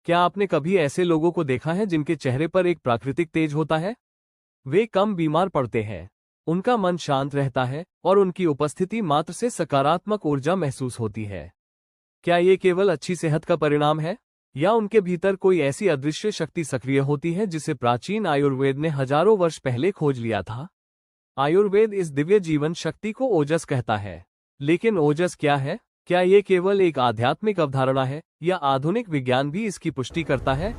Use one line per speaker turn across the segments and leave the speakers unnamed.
क्या आपने कभी ऐसे लोगों को देखा है जिनके चेहरे पर एक प्राकृतिक तेज होता है? वे कम बीमार पड़ते हैं, उनका मन शांत रहता है और उनकी उपस्थिति मात्र से सकारात्मक ऊर्जा महसूस होती है। क्या ये केवल अच्छी सेहत का परिणाम है, या उनके भीतर कोई ऐसी अदृश्य शक्ति सक्रिय होती है जिसे प्राचीन आयुर्वेद ने हजारों वर्ष पहले खोज लिया था? आयुर्वेद इस दिव्य जीवन शक्ति को ओजस कहता है। लेकिन ओजस क्या है? क्या ये केवल एक आध्यात्मिक अवधारणा है, या आधुनिक विज्ञान भी इसकी पुष्टि करता है?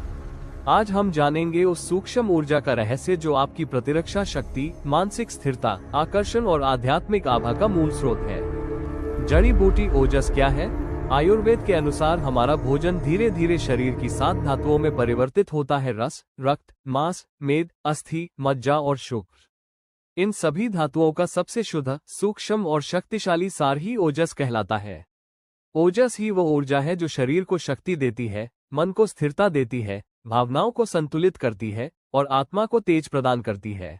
आज हम जानेंगे उस सूक्ष्म ऊर्जा का रहस्य जो आपकी प्रतिरक्षा शक्ति, मानसिक स्थिरता, आकर्षण और आध्यात्मिक आभा का मूल स्रोत है। जड़ी बूटी ओजस क्या है? आयुर्वेद के अनुसार हमारा भोजन धीरे धीरे शरीर की 7 धातुओं में परिवर्तित होता है: रस, रक्त, मांस, मेद, अस्थि, मज्जा और शुक्र। इन सभी धातुओं का सबसे शुद्ध, सूक्ष्म और शक्तिशाली सार ही ओजस कहलाता है। ओजस ही वो ऊर्जा है जो शरीर को शक्ति देती है, मन को स्थिरता देती है, भावनाओं को संतुलित करती है और आत्मा को तेज प्रदान करती है।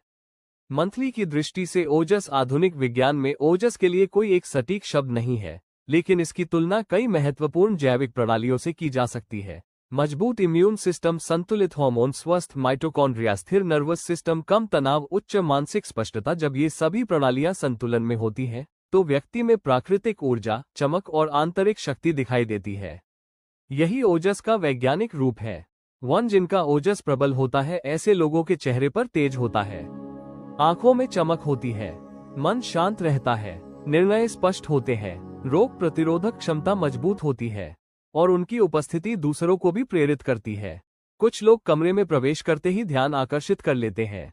मंथली की दृष्टि से ओजस आधुनिक विज्ञान में ओजस के लिए कोई एक सटीक शब्द नहीं है, लेकिन इसकी तुलना कई महत्वपूर्ण जैविक प्रणालियों से की जा सकती है। मजबूत इम्यून सिस्टम, संतुलित हार्मोन, स्वस्थ माइटोकॉन्ड्रिया, स्थिर नर्वस सिस्टम, कम तनाव, उच्च मानसिक स्पष्टता। जब ये सभी प्रणालियां संतुलन में होती हैं, तो व्यक्ति में प्राकृतिक ऊर्जा, चमक और आंतरिक शक्ति दिखाई देती है। यही ओजस का वैज्ञानिक रूप है। जिनका ओजस प्रबल होता है, ऐसे लोगों के चेहरे पर तेज होता है, आंखों में चमक होती है, मन शांत रहता है, निर्णय स्पष्ट होते हैं, रोग प्रतिरोधक क्षमता मजबूत होती है और उनकी उपस्थिति दूसरों को भी प्रेरित करती है। कुछ लोग कमरे में प्रवेश करते ही ध्यान आकर्षित कर लेते हैं।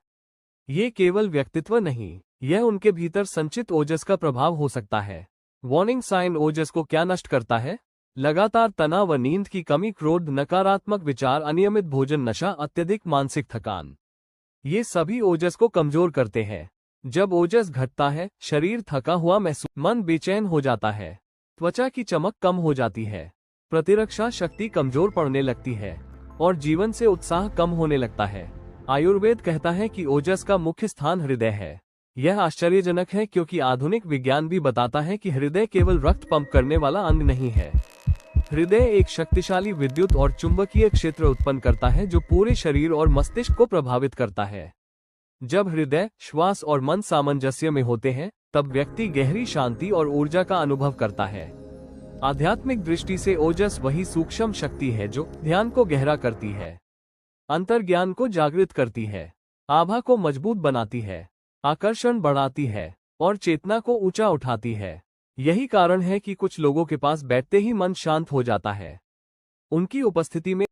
ये केवल व्यक्तित्व नहीं, यह उनके भीतर संचित ओजस का प्रभाव हो सकता है। वार्निंग साइन: ओजस को क्या नष्ट करता है? लगातार तनाव व नींद की कमी, क्रोध, नकारात्मक विचार, अनियमित भोजन, नशा, अत्यधिक मानसिक थकान। ये सभी ओजस को कमजोर करते हैं। जब ओजस घटता है, शरीर थका हुआ महसूस, मन बेचैन हो जाता है, त्वचा की चमक कम हो जाती है, प्रतिरक्षा शक्ति कमजोर पड़ने लगती है और जीवन से उत्साह कम होने लगता है। आयुर्वेद कहता है कि ओजस का मुख्य स्थान हृदय है। यह आश्चर्यजनक है क्योंकि आधुनिक विज्ञान भी बताता है कि हृदय केवल रक्त पंप करने वाला अंग नहीं है। हृदय एक शक्तिशाली विद्युत और चुंबकीय क्षेत्र उत्पन्न करता है जो पूरे शरीर और मस्तिष्क को प्रभावित करता है। जब हृदय, श्वास और मन सामंजस्य में होते हैं, तब व्यक्ति गहरी शांति और ऊर्जा का अनुभव करता है। आध्यात्मिक दृष्टि से ओजस वही सूक्ष्म शक्ति है जो ध्यान को गहरा करती है, अंतर्ज्ञान को जागृत करती है, आभा को मजबूत बनाती है, आकर्षण बढ़ाती है और चेतना को ऊंचा उठाती है। यही कारण है कि कुछ लोगों के पास बैठते ही मन शांत हो जाता है। उनकी उपस्थिति में